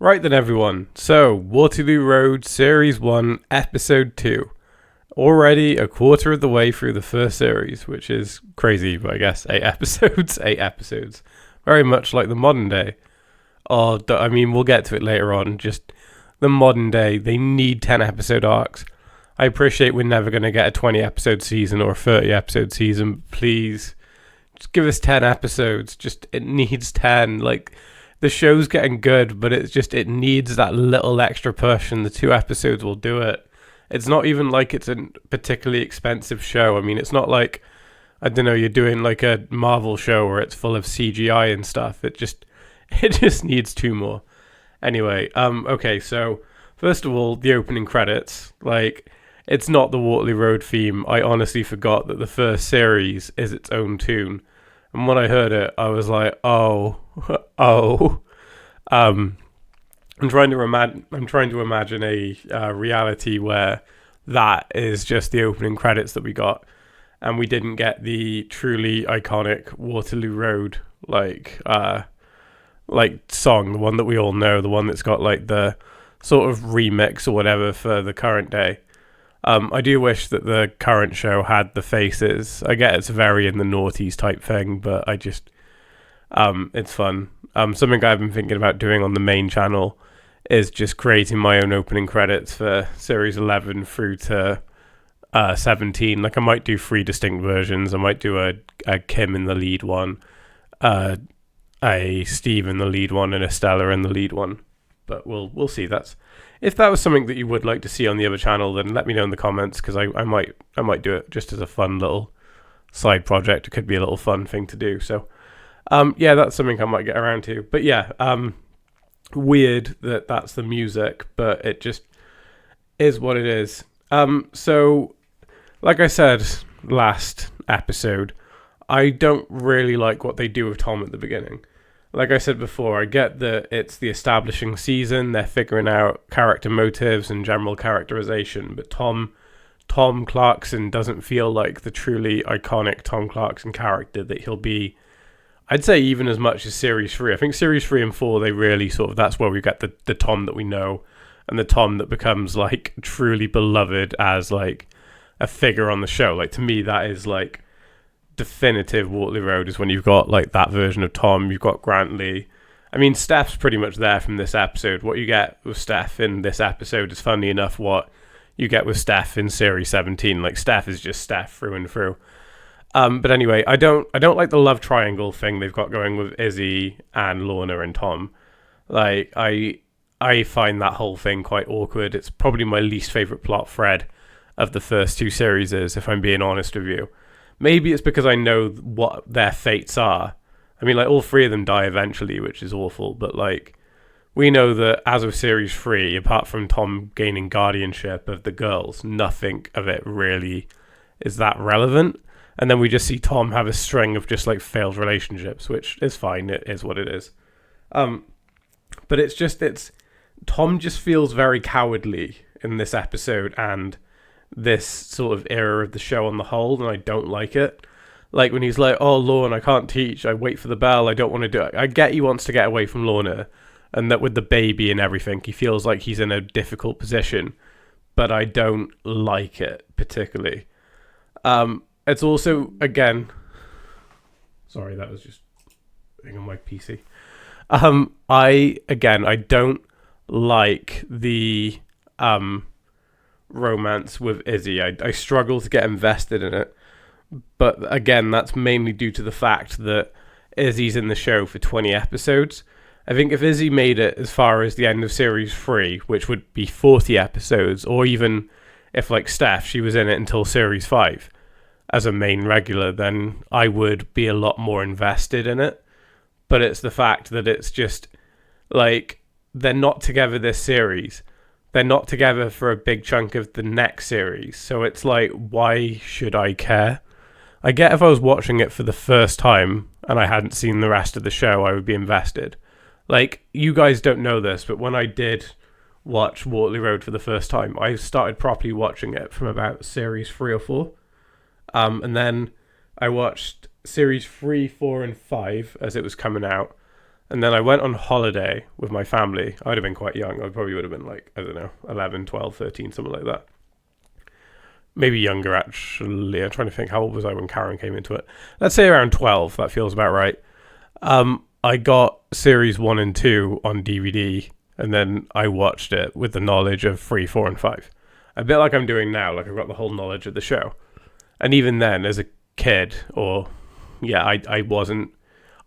Right then, everyone. So, Waterloo Road Series 1, Episode 2. Already a quarter of the way through the first series, which is crazy, but I guess 8 episodes. 8 episodes. Very much like the modern day. We'll get to it later on. Just the modern day, they need 10 episode arcs. I appreciate we're never going to get a 20 episode season or a 30 episode season. Please, just give us 10 episodes. It needs 10. The show's getting good, but it needs that little extra push, and the 2 episodes will do it. It's not even like it's a particularly expensive show. I mean, it's not like, I don't know, you're doing like a Marvel show where it's full of CGI and stuff. It just needs 2 more. Anyway, okay, so first of all, the opening credits. It's not the Waterloo Road theme. I honestly forgot that the first series is its own tune. And when I heard it, I was like, oh. I'm trying to imagine a reality where that is just the opening credits that we got, and we didn't get the truly iconic Waterloo Road song, the one that we all know, the one that's got like the sort of remix or whatever for the current day. I do wish that the current show had the faces. I get it's very in the noughties type thing, but it's fun. Something I've been thinking about doing on the main channel is just creating my own opening credits for series 11 through to 17. I might do 3 distinct versions. I might do a Kim in the lead one, a Steve in the lead one, and a Stella in the lead one. But we'll see. If that was something that you would like to see on the other channel, then let me know in the comments, because I might do it just as a fun little side project. It could be a little fun thing to do. So that's something I might get around to. But yeah, weird that that's the music, but it just is what it is. So like I said last episode, I don't really like what they do with Tom at the beginning. Like I said before, I get that it's the establishing season, they're figuring out character motives and general characterization, but Tom Clarkson doesn't feel like the truly iconic Tom Clarkson character that he'll be, I'd say, even as much as Series 3. I think Series 3 and 4, they really that's where we get the Tom that we know, and the Tom that becomes, truly beloved as, a figure on the show. To me, that is, definitive Waterloo Road, is when you've got, that version of Tom. You've got Grant Lee. I mean, Steph's pretty much there from this episode. What you get with Steph in this episode is, funny enough, what you get with Steph in Series 17. Steph is just Steph through and through. But anyway, I don't like the love triangle thing they've got going with Izzy and Lorna and Tom. I find that whole thing quite awkward. It's probably my least favorite plot thread of the first 2 series, if I'm being honest with you. Maybe it's because I know what their fates are. I mean, all 3 of them die eventually, which is awful. But we know that as of Series 3, apart from Tom gaining guardianship of the girls, nothing of it really is that relevant. And then we just see Tom have a string of just failed relationships, which is fine. It is what it is. But Tom just feels very cowardly in this episode and this sort of era of the show on the whole, and I don't like it. When he's like, oh, Lorna, I can't teach. I wait for the bell. I don't want to do it. I get he wants to get away from Lorna, and that with the baby and everything, he feels like he's in a difficult position, but I don't like it particularly. It's also, again, sorry, that was just thing on my PC. I don't like the romance with Izzy. I struggle to get invested in it, but again, that's mainly due to the fact that Izzy's in the show for 20 episodes. I think if Izzy made it as far as the end of Series 3, which would be 40 episodes, or even if Steph, she was in it until Series 5 as a main regular, then I would be a lot more invested in it. But it's the fact that it's just they're not together this series. They're not together for a big chunk of the next series. So it's why should I care? I get if I was watching it for the first time and I hadn't seen the rest of the show, I would be invested. You guys don't know this, but when I did watch Waterloo Road for the first time, I started properly watching it from about Series 3 or 4. And then I watched Series 3, 4, and 5 as it was coming out. And then I went on holiday with my family. I'd have been quite young. I probably would have been like, I don't know, 11, 12, 13, something like that. Maybe younger, actually. I'm trying to think, how old was I when Karen came into it? Let's say around 12. That feels about right. I got series 1 and 2 on DVD, and then I watched it with the knowledge of 3, 4, and 5. A bit like I'm doing now, like I've got the whole knowledge of the show. And even then, as a kid,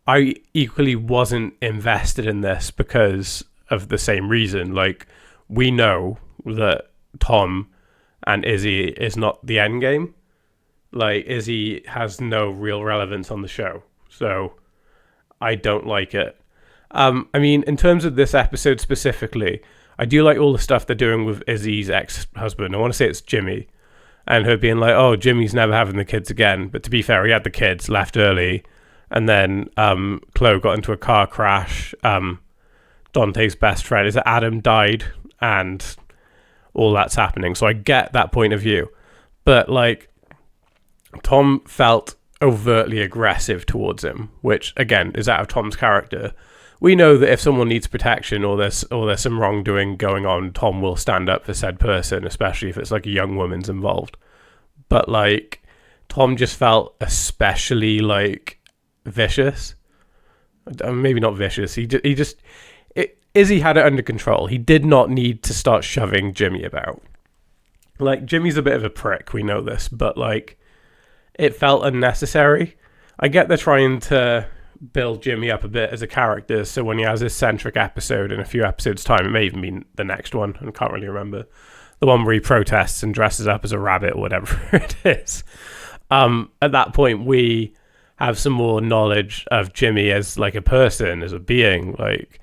I equally wasn't invested in this because of the same reason. Like, we know that Tom and Izzy is not the end game. Like, Izzy has no real relevance on the show. So I don't like it. I mean, in terms of this episode specifically, I do like all the stuff they're doing with Izzy's ex-husband. I want to say it's Jimmy. And her being like, oh, Jimmy's never having the kids again. But to be fair, he had the kids, left early. And then Chloe got into a car crash. Dante's best friend is that Adam died, and all that's happening. So I get that point of view. But, like, Tom felt overtly aggressive towards him, which, again, is out of Tom's character. We know that if someone needs protection or there's some wrongdoing going on, Tom will stand up for said person, especially if it's like a young woman's involved. But, like, Tom just felt especially, like, vicious. Maybe not vicious. Izzy had it under control. He did not need to start shoving Jimmy about. Like, Jimmy's a bit of a prick, we know this, but, like, it felt unnecessary. I get they're trying to build Jimmy up a bit as a character, so when he has his centric episode in a few episodes' time, it may even be the next one, I can't really remember, the one where he protests and dresses up as a rabbit or whatever it is. At that point, we have some more knowledge of Jimmy as, like, a person, as a being. Like,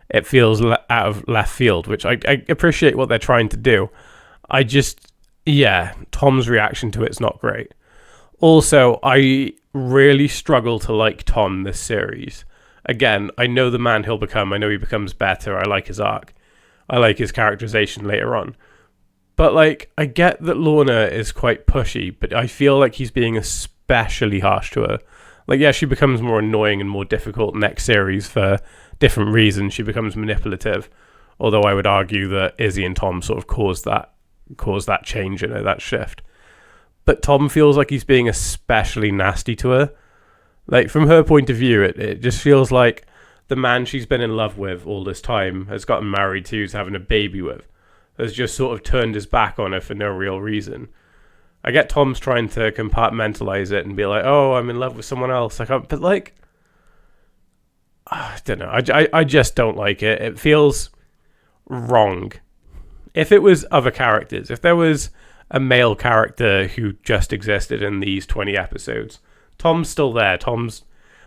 it feels out of left field, which I appreciate what they're trying to do. Tom's reaction to it's not great. Also, I really struggle to like Tom this series. Again, I know the man he'll become. I know he becomes better. I like his arc. I like his characterization later on. But, like, I get that Lorna is quite pushy, but I feel like he's being especially harsh to her. Like, yeah, she becomes more annoying and more difficult next series for different reasons. She becomes manipulative. Although I would argue that Izzy and Tom sort of caused that change in her, that shift. But Tom feels like he's being especially nasty to her. Like, from her point of view, it just feels like the man she's been in love with all this time, has gotten married to, is having a baby with, has just sort of turned his back on her for no real reason. I get Tom's trying to compartmentalize it and be like, oh, I'm in love with someone else. But, like, I don't know. I just don't like it. It feels wrong. If it was other characters, if there was a male character who just existed in these 20 episodes, Tom's still there.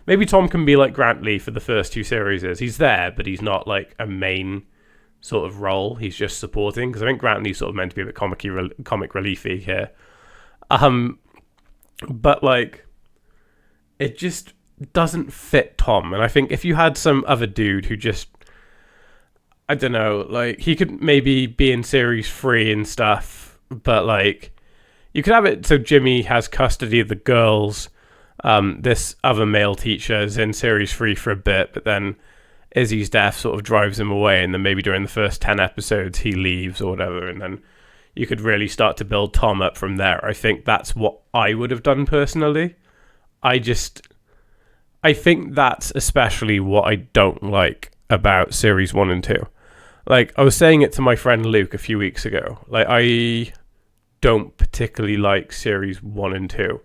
Maybe Tom can be like Grant Lee for the first 2 series. He's there, but he's not like a main sort of role. He's just supporting, because I think Grant Lee's sort of meant to be a bit comic reliefy here. But, like, it just doesn't fit Tom. And I think if you had some other dude who just, I don't know, like, he could maybe be in series 3 and stuff, but, like, you could have it so Jimmy has custody of the girls. This other male teacher is in series 3 for a bit, but then Izzy's death sort of drives him away, and then maybe during the first 10 episodes he leaves or whatever, and then you could really start to build Tom up from there. I think that's what I would have done personally. I think that's especially what I don't like about series 1 and 2. Like, I was saying it to my friend Luke a few weeks ago. Like, I don't particularly like series 1 and 2.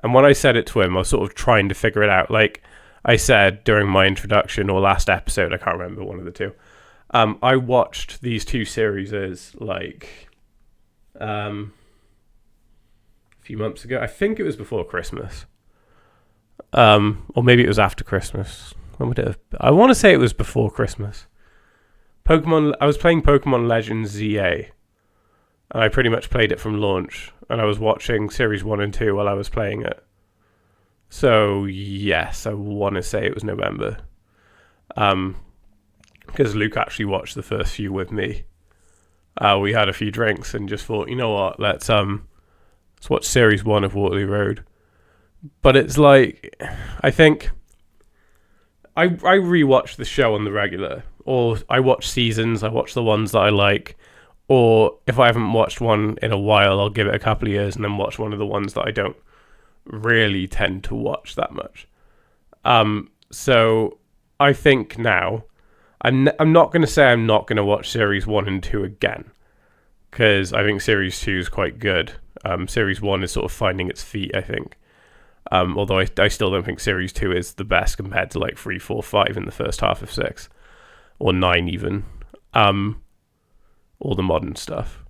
And when I said it to him, I was sort of trying to figure it out. Like I said during my introduction or last episode, I can't remember, one of the two. I watched these 2 series like a few months ago. I think it was before Christmas. Or maybe it was after Christmas. When would it have? I want to say it was before Christmas. I was playing Pokemon Legends ZA, and I pretty much played it from launch, and I was watching series 1 and 2 while I was playing it. So yes, I want to say it was November, because Luke actually watched the first few with me. We had a few drinks and just thought, you know what, let's watch series 1 of Waterloo Road. But it's like, I think I rewatch the show on the regular, or I watch seasons. I watch the ones that I like, or if I haven't watched one in a while, I'll give it a couple of years and then watch one of the ones that I don't really tend to watch that much. So I think now I'm not going to say I'm not going to watch series 1 and 2 again, because I think series 2 is quite good. Series 1 is sort of finding its feet, I think. Although I still don't think series 2 is the best compared to like 3, 4, 5 in the first half of 6, or 9 even. All the modern stuff.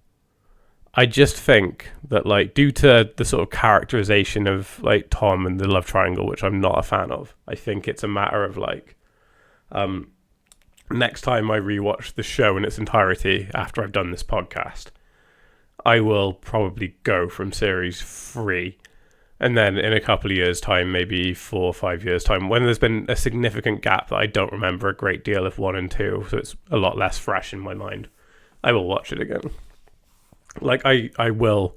I just think that, like, due to the sort of characterization of like Tom and the love triangle, which I'm not a fan of, I think it's a matter of like, next time I rewatch the show in its entirety after I've done this podcast, I will probably go from series 3. And then in a couple of years' time, maybe 4 or 5 years' time, when there's been a significant gap that I don't remember a great deal of 1 and 2, so it's a lot less fresh in my mind, I will watch it again. Like, I will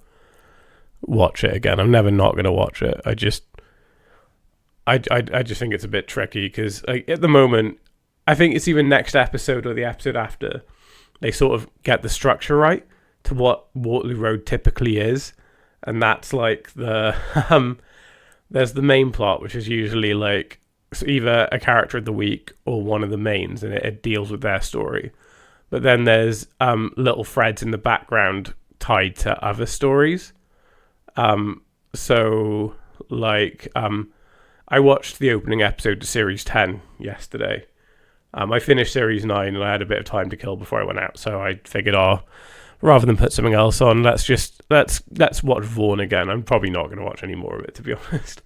watch it again. I'm never not going to watch it. I just think it's a bit tricky, because like, at the moment, I think it's even next episode or the episode after, they sort of get the structure right to what Waterloo Road typically is. And that's like the there's the main plot, which is usually like either a character of the week or one of the mains, and it deals with their story. But then there's little threads in the background tied to other stories. So like I watched the opening episode to series 10 yesterday. I finished series 9 and I had a bit of time to kill before I went out, so I figured, rather than put something else on, let's watch Vaughn again. I'm probably not going to watch any more of it, to be honest.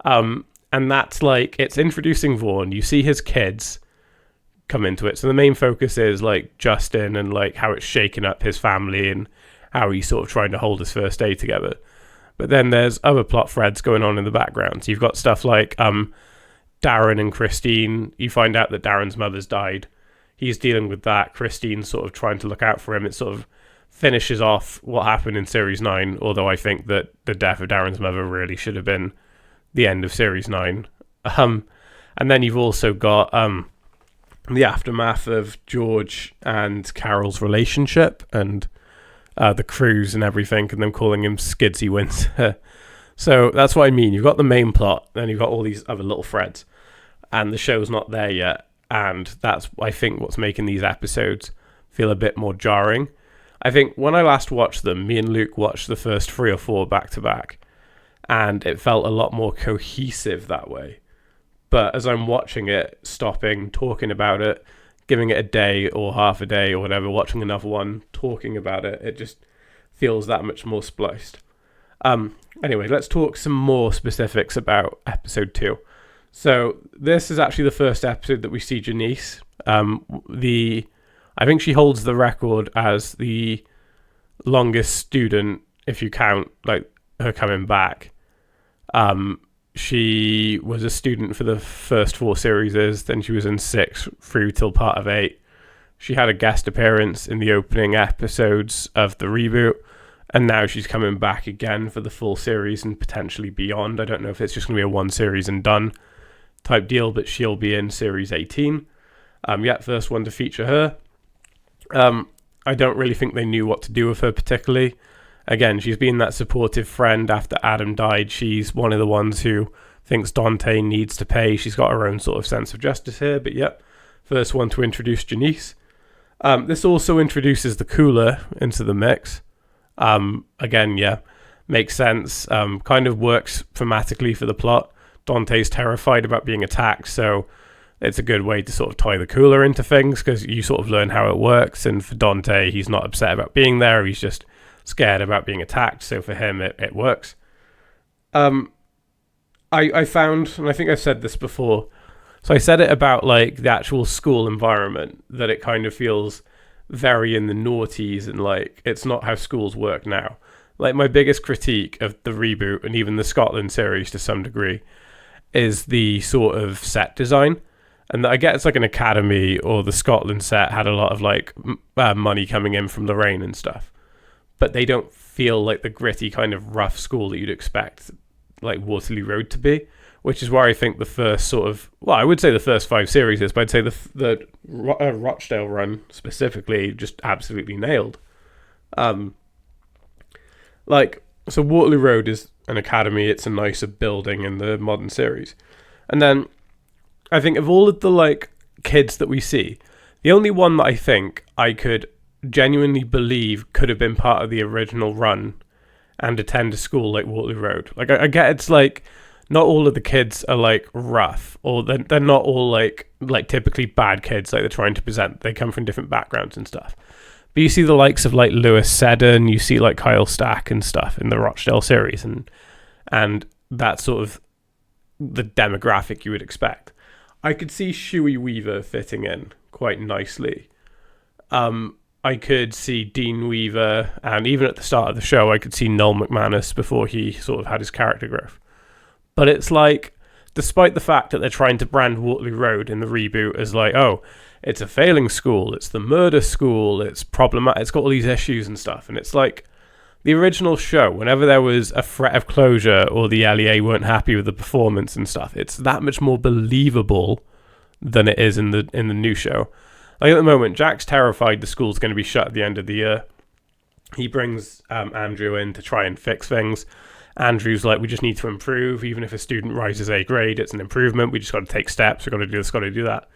And that's like, it's introducing Vaughn. You see his kids come into it. So the main focus is like Justin and like how it's shaken up his family and how he's sort of trying to hold his first day together. But then there's other plot threads going on in the background. So you've got stuff like Darren and Christine. You find out that Darren's mother's died. He's dealing with that. Christine's sort of trying to look out for him. It sort of finishes off what happened in series 9, although I think that the death of Darren's mother really should have been the end of series 9. And then you've also got the aftermath of George and Carol's relationship and the cruise and everything, and them calling him Skidsy Windsor. So that's what I mean. You've got the main plot, then you've got all these other little threads, and the show's not there yet. And that's, I think, what's making these episodes feel a bit more jarring. I think when I last watched them, me and Luke watched the first 3 or 4 back to back, and it felt a lot more cohesive that way. But as I'm watching it, stopping, talking about it, giving it a day or half a day or whatever, watching another one, talking about it, it just feels that much more spliced. Anyway, let's talk some more specifics about episode 2. So this is actually the first episode that we see Janice. I think she holds the record as the longest student, if you count like her coming back. She was a student for the first 4 series, then she was in 6 through till part of 8. She had a guest appearance in the opening episodes of the reboot, and now she's coming back again for the full series and potentially beyond. I don't know if it's just going to be a 1 series and done type deal, but she'll be in series 18. First one to feature her. I don't really think they knew what to do with her particularly. Again, she's been that supportive friend after Adam died. She's one of the ones who thinks Dante needs to pay. She's got her own sort of sense of justice here, but first one to introduce Janice. This also introduces the cooler into the mix. Makes sense. Kind of works thematically for the plot. Dante's terrified about being attacked, so it's a good way to sort of tie the cooler into things, because you sort of learn how it works. And for Dante, he's not upset about being there. He's just scared about being attacked. So for him, it works. I found, and I think I've said this before, so I said it about like the actual school environment, that it kind of feels very in the noughties, and like it's not how schools work now. Like my biggest critique of the reboot and even the Scotland series to some degree is the sort of set design. And I get it's like an academy, or the Scotland set had a lot of like money coming in from Lorraine and stuff, but they don't feel like the gritty kind of rough school that you'd expect like Waterloo Road to be. which is where I think the first sort of, well, I would say the first 5 series is, but I'd say the Rochdale run specifically just absolutely nailed. So Waterloo Road is an academy. It's a nicer building in the modern series. And then I think of all of the like kids that we see, the only one that I think I could genuinely believe could have been part of the original run and attend a school like Waterloo Road. Like I get it's like not all of the kids are like rough, or they're not all like typically bad kids like they're trying to present. They come from different backgrounds and stuff. But you see the likes of like Lewis Seddon, you see like Kyle Stack and stuff in the Rochdale series, and that's sort of the demographic you would expect. I could see Shuey Weaver fitting in quite nicely. I could see Dean Weaver, and even at the start of the show, I could see Noel McManus before he sort of had his character growth. But it's like, despite the fact that they're trying to brand Waterloo Road in the reboot as like, oh, it's a failing school, it's the murder school, it's problematic, it's got all these issues and stuff. And it's like, the original show, whenever there was a threat of closure or the LEA weren't happy with the performance and stuff, it's that much more believable than it is in the new show. Like at the moment, Jack's terrified the school's going to be shut at the end of the year. He brings Andrew in to try and fix things. Andrew's like, we just need to improve. Even if a student rises a grade, it's an improvement. We just got to take steps. We've got to do this, got to do that.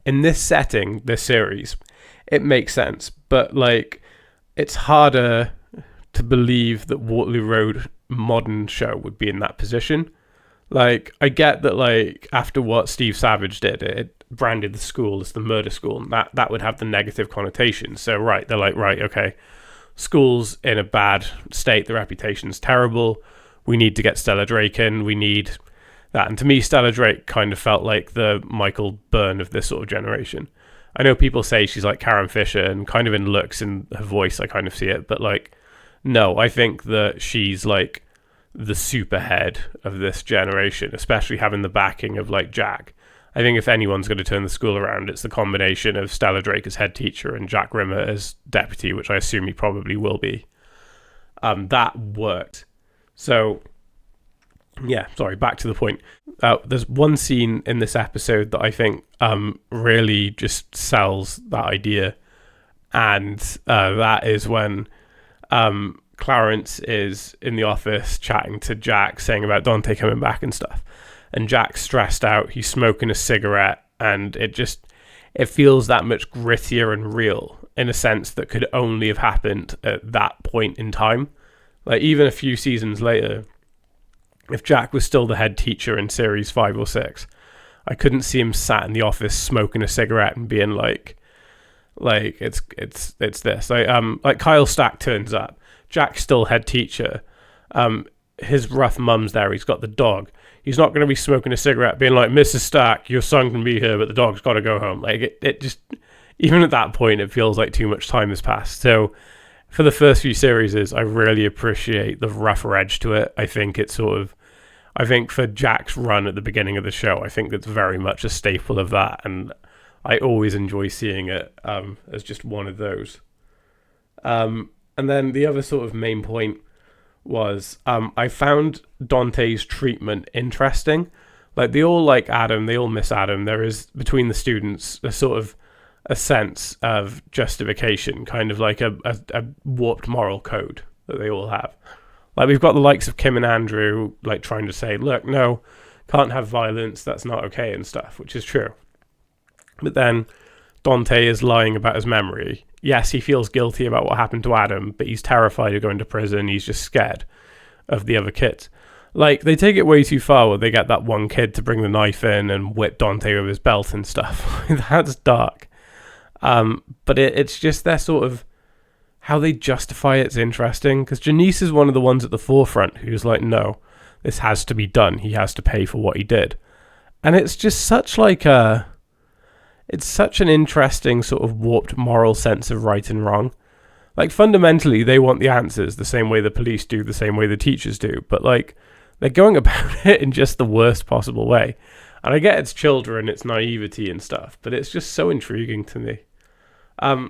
In this setting, this series, it makes sense. But like, it's harder to believe that Waterloo Road modern show would be in that position. Like, I get that, like, after what Steve Savage did, it branded the school as the murder school, and that would have the negative connotation. So, right, they're like, right, okay, school's in a bad state, the reputation's terrible, we need to get Stella Drake in, we need that. And to me, Stella Drake kind of felt like the Michael Byrne of this sort of generation. I know people say she's like Karen Fisher, and kind of in looks and her voice, I kind of see it, but, like, no, I think that she's, like, the superhead of this generation, especially having the backing of, like, Jack. I think if anyone's going to turn the school around, it's the combination of Stella Drake as head teacher and Jack Rimmer as deputy, which I assume he probably will be. That worked. So, yeah, sorry, back to the point. There's one scene in this episode that I think really just sells that idea, and that is when Clarence is in the office chatting to Jack, saying about Dante coming back and stuff. And Jack's stressed out, he's smoking a cigarette, and it feels that much grittier and real in a sense that could only have happened at that point in time. Like, even a few seasons later, if Jack was still the head teacher in series 5 or 6, I couldn't see him sat in the office smoking a cigarette and being like it's this. Like Kyle Stack turns up, Jack's still head teacher. His rough mum's there. He's got the dog. He's not going to be smoking a cigarette, being like, Mrs. Stack, your son can be here, but the dog's got to go home. Like, it just, even at that point, it feels like too much time has passed. So, for the first few series, I really appreciate the rougher edge to it. I think it's sort of, I think for Jack's run at the beginning of the show, I think it's very much a staple of that, and I always enjoy seeing it as just one of those. And then the other sort of main point was I found Dante's treatment interesting. Like, they all like Adam, they all miss Adam. There is, between the students, a sort of a sense of justification, kind of like a warped moral code that they all have. Like, we've got the likes of Kim and Andrew, like, trying to say, look, no, can't have violence, that's not okay and stuff, which is true. But then Dante is lying about his memory. Yes, he feels guilty about what happened to Adam, but he's terrified of going to prison. He's just scared of the other kids. Like, they take it way too far where they get that one kid to bring the knife in and whip Dante with his belt and stuff. That's dark. But it's just their sort of, how they justify it's interesting. Because Janice is one of the ones at the forefront who's like, no, this has to be done. He has to pay for what he did. And it's just such like a... It's such an interesting sort of warped moral sense of right and wrong. Like, fundamentally, they want the answers the same way the police do, the same way the teachers do. But, like, they're going about it in just the worst possible way. And I get it's children, it's naivety and stuff, but it's just so intriguing to me. I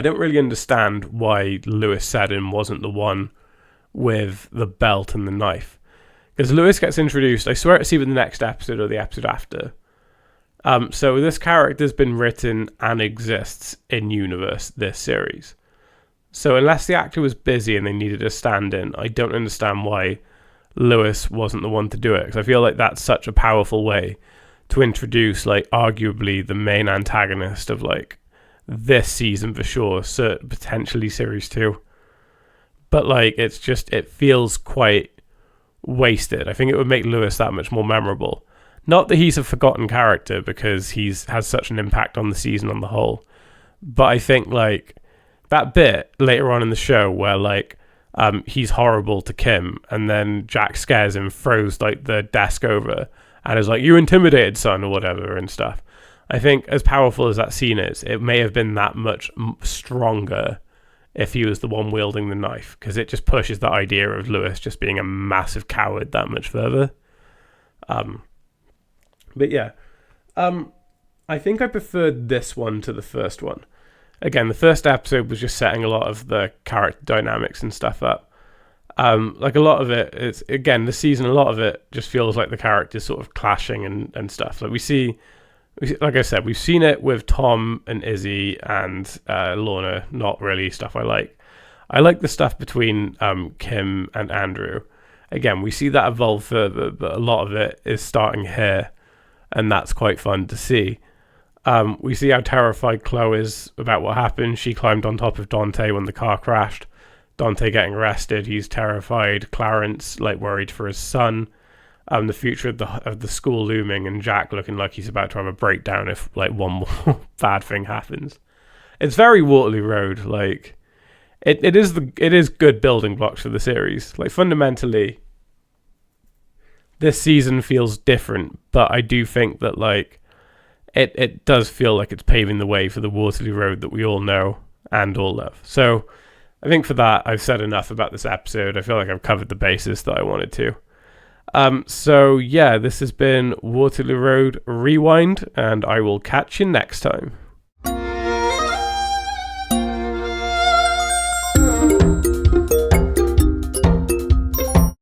don't really understand why Lewis Seddon wasn't the one with the belt and the knife. Because Lewis gets introduced, I swear it's either the next episode or the episode after. So this character's been written and exists in universe this series. So unless the actor was busy and they needed a stand-in, I don't understand why Lewis wasn't the one to do it. Because I feel like that's such a powerful way to introduce, like, arguably the main antagonist of, like, this season for sure, so potentially series 2. But, like, it's just, it feels quite wasted. I think it would make Lewis that much more memorable. Not that he's a forgotten character, because he's has such an impact on the season on the whole. But I think, like, that bit later on in the show where, like, he's horrible to Kim, and then Jack scares him, throws, like, the desk over, and is like, "You intimidated, son," or whatever, and stuff. I think, as powerful as that scene is, it may have been that much stronger if he was the one wielding the knife, because it just pushes that idea of Lewis just being a massive coward that much further. But yeah, I think I preferred this one to the first one. Again, the first episode was just setting a lot of the character dynamics and stuff up. Like, a lot of it, it's, again, this season, a lot of it just feels like the characters sort of clashing and stuff. Like, we see, like I said, we've seen it with Tom and Izzy and Lorna. Not really stuff I like. I like the stuff between Kim and Andrew. Again, we see that evolve further, but a lot of it is starting here, and that's quite fun to see. We see how terrified Chloe is about what happened. She climbed on top of Dante when the car crashed. Dante getting arrested, he's terrified. Clarence, like, worried for his son. The future of the school looming, and Jack looking like he's about to have a breakdown if, like, one more bad thing happens. It's very Waterloo Road. Like, it is good building blocks for the series. Like, fundamentally, this season feels different, but I do think that, like, it does feel like it's paving the way for the Waterloo Road that we all know and all love. So I think for that, I've said enough about this episode. I feel like I've covered the basis that I wanted to. So yeah, this has been Waterloo Road Rewind, and I will catch you next time.